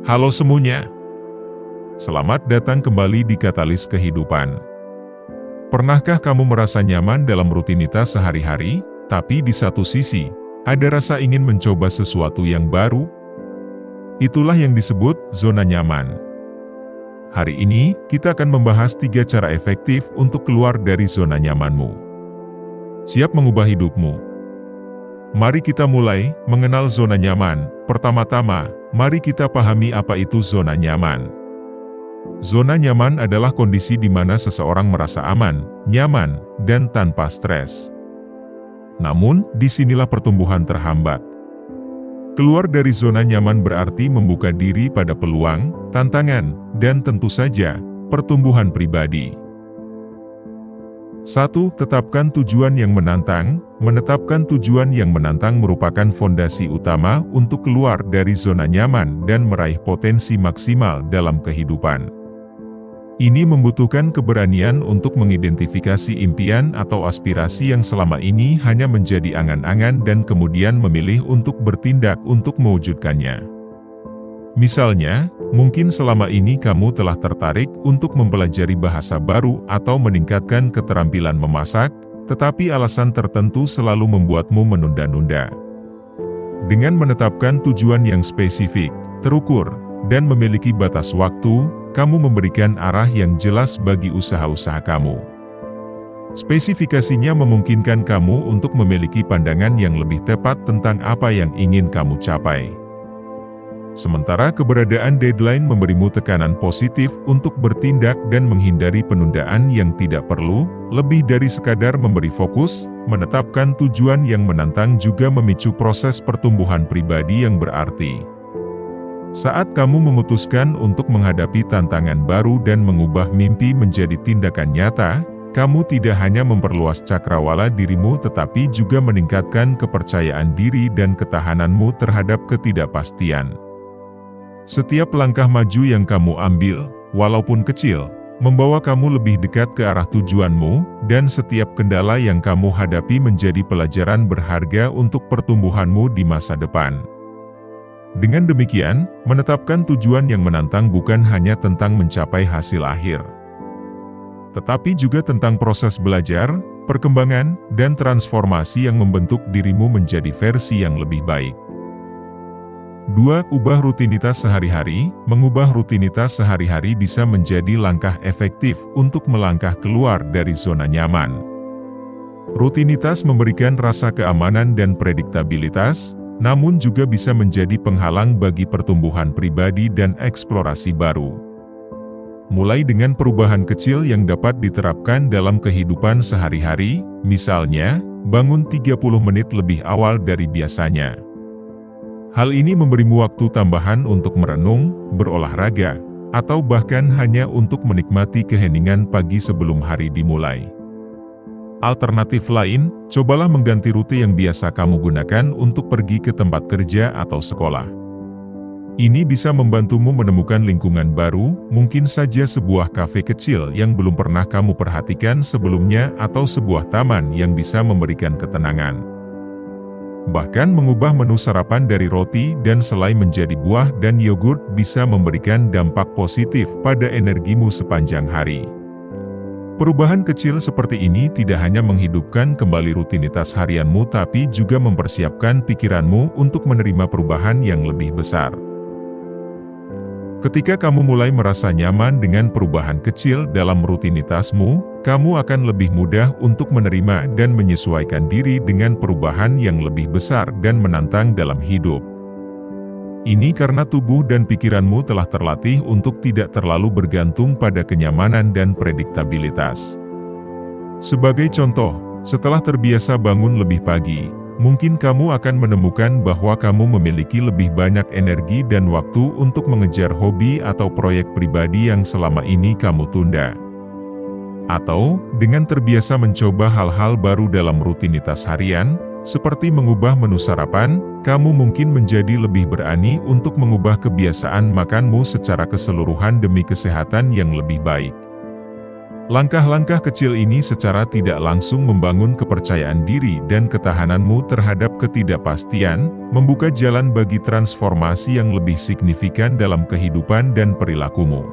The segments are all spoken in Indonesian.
Halo semuanya, selamat datang kembali di Katalis Kehidupan. Pernahkah kamu merasa nyaman dalam rutinitas sehari-hari, tapi di satu sisi, ada rasa ingin mencoba sesuatu yang baru? Itulah yang disebut zona nyaman. Hari ini, kita akan membahas 3 cara efektif untuk keluar dari zona nyamanmu. Siap mengubah hidupmu? Mari kita mulai mengenal zona nyaman. Pertama-tama, mari kita pahami apa itu zona nyaman. Zona nyaman adalah kondisi di mana seseorang merasa aman, nyaman, dan tanpa stres. Namun, disinilah pertumbuhan terhambat. Keluar dari zona nyaman berarti membuka diri pada peluang, tantangan, dan tentu saja, pertumbuhan pribadi. 1. Tetapkan tujuan yang menantang. Menetapkan tujuan yang menantang merupakan fondasi utama untuk keluar dari zona nyaman dan meraih potensi maksimal dalam kehidupan. Ini membutuhkan keberanian untuk mengidentifikasi impian atau aspirasi yang selama ini hanya menjadi angan-angan dan kemudian memilih untuk bertindak untuk mewujudkannya. Misalnya, mungkin selama ini kamu telah tertarik untuk mempelajari bahasa baru atau meningkatkan keterampilan memasak, tetapi alasan tertentu selalu membuatmu menunda-nunda. Dengan menetapkan tujuan yang spesifik, terukur, dan memiliki batas waktu, kamu memberikan arah yang jelas bagi usaha-usaha kamu. Spesifikasinya memungkinkan kamu untuk memiliki pandangan yang lebih tepat tentang apa yang ingin kamu capai. Sementara keberadaan deadline memberimu tekanan positif untuk bertindak dan menghindari penundaan yang tidak perlu, lebih dari sekadar memberi fokus, menetapkan tujuan yang menantang juga memicu proses pertumbuhan pribadi yang berarti. Saat kamu memutuskan untuk menghadapi tantangan baru dan mengubah mimpi menjadi tindakan nyata, kamu tidak hanya memperluas cakrawala dirimu tetapi juga meningkatkan kepercayaan diri dan ketahananmu terhadap ketidakpastian. Setiap langkah maju yang kamu ambil, walaupun kecil, membawa kamu lebih dekat ke arah tujuanmu, dan setiap kendala yang kamu hadapi menjadi pelajaran berharga untuk pertumbuhanmu di masa depan. Dengan demikian, menetapkan tujuan yang menantang bukan hanya tentang mencapai hasil akhir, tetapi juga tentang proses belajar, perkembangan, dan transformasi yang membentuk dirimu menjadi versi yang lebih baik. 2. Ubah rutinitas sehari-hari. Mengubah rutinitas sehari-hari bisa menjadi langkah efektif untuk melangkah keluar dari zona nyaman. Rutinitas memberikan rasa keamanan dan prediktabilitas, namun juga bisa menjadi penghalang bagi pertumbuhan pribadi dan eksplorasi baru. Mulai dengan perubahan kecil yang dapat diterapkan dalam kehidupan sehari-hari, misalnya, bangun 30 menit lebih awal dari biasanya. Hal ini memberimu waktu tambahan untuk merenung, berolahraga, atau bahkan hanya untuk menikmati keheningan pagi sebelum hari dimulai. Alternatif lain, cobalah mengganti rute yang biasa kamu gunakan untuk pergi ke tempat kerja atau sekolah. Ini bisa membantumu menemukan lingkungan baru, mungkin saja sebuah kafe kecil yang belum pernah kamu perhatikan sebelumnya atau sebuah taman yang bisa memberikan ketenangan. Bahkan mengubah menu sarapan dari roti dan selai menjadi buah dan yogurt bisa memberikan dampak positif pada energimu sepanjang hari. Perubahan kecil seperti ini tidak hanya menghidupkan kembali rutinitas harianmu tapi juga mempersiapkan pikiranmu untuk menerima perubahan yang lebih besar. Ketika kamu mulai merasa nyaman dengan perubahan kecil dalam rutinitasmu, kamu akan lebih mudah untuk menerima dan menyesuaikan diri dengan perubahan yang lebih besar dan menantang dalam hidup. Ini karena tubuh dan pikiranmu telah terlatih untuk tidak terlalu bergantung pada kenyamanan dan prediktabilitas. Sebagai contoh, setelah terbiasa bangun lebih pagi, mungkin kamu akan menemukan bahwa kamu memiliki lebih banyak energi dan waktu untuk mengejar hobi atau proyek pribadi yang selama ini kamu tunda. Atau, dengan terbiasa mencoba hal-hal baru dalam rutinitas harian, seperti mengubah menu sarapan, kamu mungkin menjadi lebih berani untuk mengubah kebiasaan makanmu secara keseluruhan demi kesehatan yang lebih baik. Langkah-langkah kecil ini secara tidak langsung membangun kepercayaan diri dan ketahananmu terhadap ketidakpastian, membuka jalan bagi transformasi yang lebih signifikan dalam kehidupan dan perilakumu.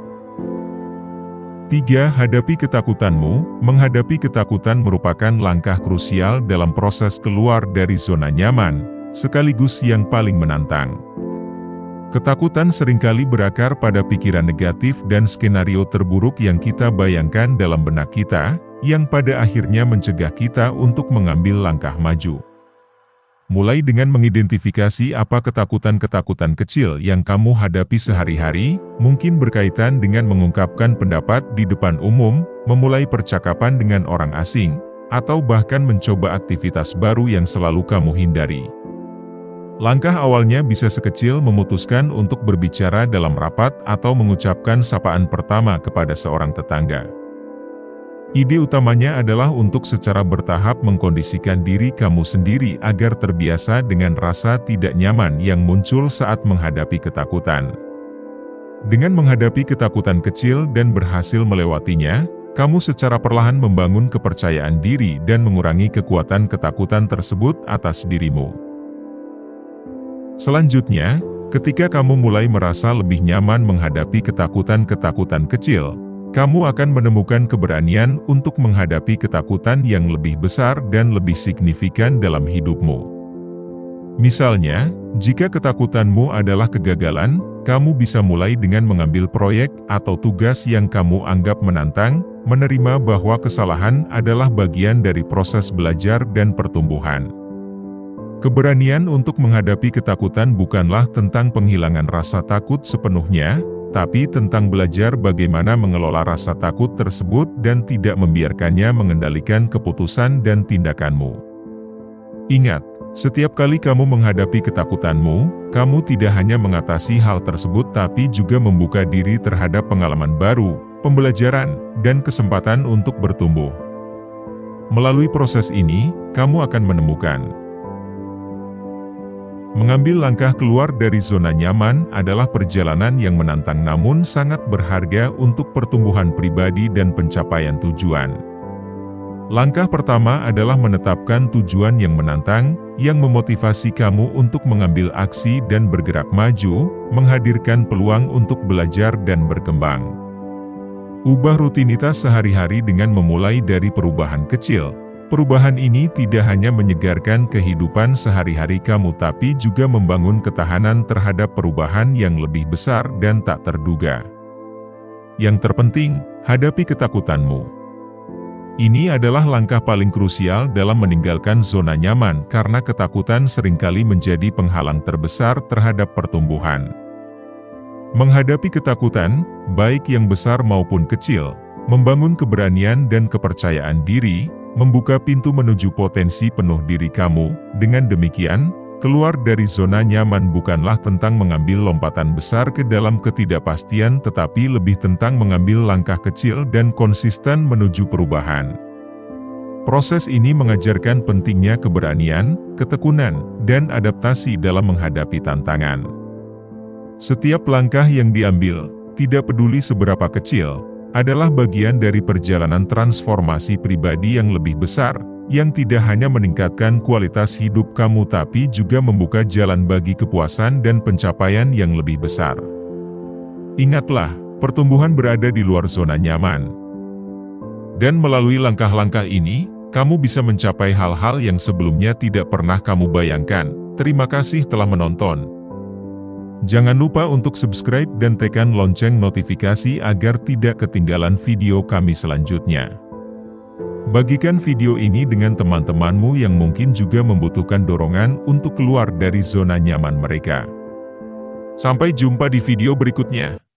3. Hadapi ketakutanmu. Menghadapi ketakutan merupakan langkah krusial dalam proses keluar dari zona nyaman, sekaligus yang paling menantang. Ketakutan seringkali berakar pada pikiran negatif dan skenario terburuk yang kita bayangkan dalam benak kita, yang pada akhirnya mencegah kita untuk mengambil langkah maju. Mulai dengan mengidentifikasi apa ketakutan-ketakutan kecil yang kamu hadapi sehari-hari, mungkin berkaitan dengan mengungkapkan pendapat di depan umum, memulai percakapan dengan orang asing, atau bahkan mencoba aktivitas baru yang selalu kamu hindari. Langkah awalnya bisa sekecil memutuskan untuk berbicara dalam rapat atau mengucapkan sapaan pertama kepada seorang tetangga. Ide utamanya adalah untuk secara bertahap mengkondisikan diri kamu sendiri agar terbiasa dengan rasa tidak nyaman yang muncul saat menghadapi ketakutan. Dengan menghadapi ketakutan kecil dan berhasil melewatinya, kamu secara perlahan membangun kepercayaan diri dan mengurangi kekuatan ketakutan tersebut atas dirimu. Selanjutnya, ketika kamu mulai merasa lebih nyaman menghadapi ketakutan-ketakutan kecil, kamu akan menemukan keberanian untuk menghadapi ketakutan yang lebih besar dan lebih signifikan dalam hidupmu. Misalnya, jika ketakutanmu adalah kegagalan, kamu bisa mulai dengan mengambil proyek atau tugas yang kamu anggap menantang, menerima bahwa kesalahan adalah bagian dari proses belajar dan pertumbuhan. Keberanian untuk menghadapi ketakutan bukanlah tentang penghilangan rasa takut sepenuhnya, tapi tentang belajar bagaimana mengelola rasa takut tersebut dan tidak membiarkannya mengendalikan keputusan dan tindakanmu. Ingat, setiap kali kamu menghadapi ketakutanmu, kamu tidak hanya mengatasi hal tersebut tapi juga membuka diri terhadap pengalaman baru, pembelajaran, dan kesempatan untuk bertumbuh. Melalui proses ini, kamu akan menemukan mengambil langkah keluar dari zona nyaman adalah perjalanan yang menantang namun sangat berharga untuk pertumbuhan pribadi dan pencapaian tujuan. Langkah pertama adalah menetapkan tujuan yang menantang, yang memotivasi kamu untuk mengambil aksi dan bergerak maju, menghadirkan peluang untuk belajar dan berkembang. Ubah rutinitas sehari-hari dengan memulai dari perubahan kecil. Perubahan ini tidak hanya menyegarkan kehidupan sehari-hari kamu tapi juga membangun ketahanan terhadap perubahan yang lebih besar dan tak terduga. Yang terpenting, hadapi ketakutanmu. Ini adalah langkah paling krusial dalam meninggalkan zona nyaman karena ketakutan seringkali menjadi penghalang terbesar terhadap pertumbuhan. Menghadapi ketakutan, baik yang besar maupun kecil, membangun keberanian dan kepercayaan diri, membuka pintu menuju potensi penuh diri kamu. Dengan demikian, keluar dari zona nyaman bukanlah tentang mengambil lompatan besar ke dalam ketidakpastian tetapi lebih tentang mengambil langkah kecil dan konsisten menuju perubahan. Proses ini mengajarkan pentingnya keberanian, ketekunan, dan adaptasi dalam menghadapi tantangan. Setiap langkah yang diambil, tidak peduli seberapa kecil, adalah bagian dari perjalanan transformasi pribadi yang lebih besar, yang tidak hanya meningkatkan kualitas hidup kamu tapi juga membuka jalan bagi kepuasan dan pencapaian yang lebih besar. Ingatlah, pertumbuhan berada di luar zona nyaman. Dan melalui langkah-langkah ini, kamu bisa mencapai hal-hal yang sebelumnya tidak pernah kamu bayangkan. Terima kasih telah menonton. Jangan lupa untuk subscribe dan tekan lonceng notifikasi agar tidak ketinggalan video kami selanjutnya. Bagikan video ini dengan teman-temanmu yang mungkin juga membutuhkan dorongan untuk keluar dari zona nyaman mereka. Sampai jumpa di video berikutnya.